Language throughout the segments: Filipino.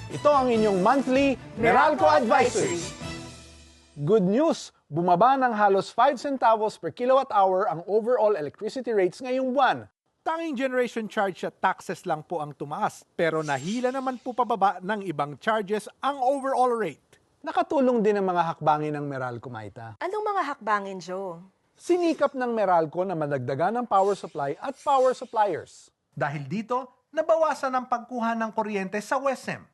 Ito ang inyong monthly Meralco Advisory. Good news! Bumaba ng halos 5 centavos per kilowatt hour ang overall electricity rates ngayong buwan. Tanging generation charge at taxes lang po ang tumaas, pero nahila naman po pababa ng ibang charges ang overall rate. Nakatulong din ang mga hakbangin ng Meralco, Maita. Anong mga hakbangin, Joe? Sinikap ng Meralco na madagdagan ng power supply at power suppliers. Dahil dito, nabawasan ang pagkuha ng kuryente sa WESM.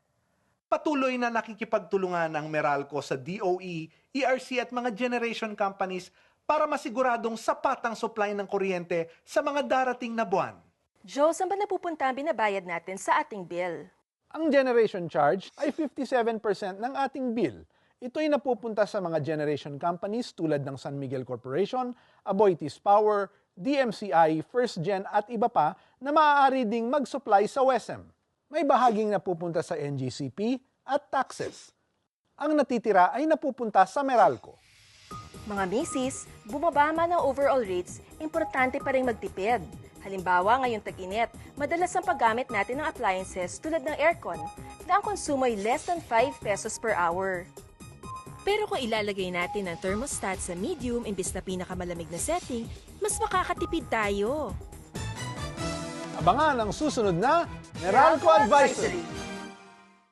Patuloy na nakikipagtulungan ng Meralco sa DOE, ERC at mga generation companies para masiguradong sapat ang supply ng kuryente sa mga darating na buwan. Joe, saan ba napupunta ang binabayad natin sa ating bill? Ang generation charge ay 57% ng ating bill. Ito'y napupunta sa mga generation companies tulad ng San Miguel Corporation, Aboitiz Power, DMCI, First Gen at iba pa na maaari ding mag-supply sa WESM. May bahaging napupunta sa NGCP at taxes. Ang natitira ay napupunta sa Meralco. Mga misis, bumaba man ang overall rates, importante pa rin magtipid. Halimbawa, ngayong tag-init, madalas ang paggamit natin ng appliances tulad ng aircon na ang konsumo ay less than 5 pesos per hour. Pero kung ilalagay natin ang thermostat sa medium imbis na pinakamalamig na setting, mas makakatipid tayo. Abangan ang susunod na Meralco Advisory.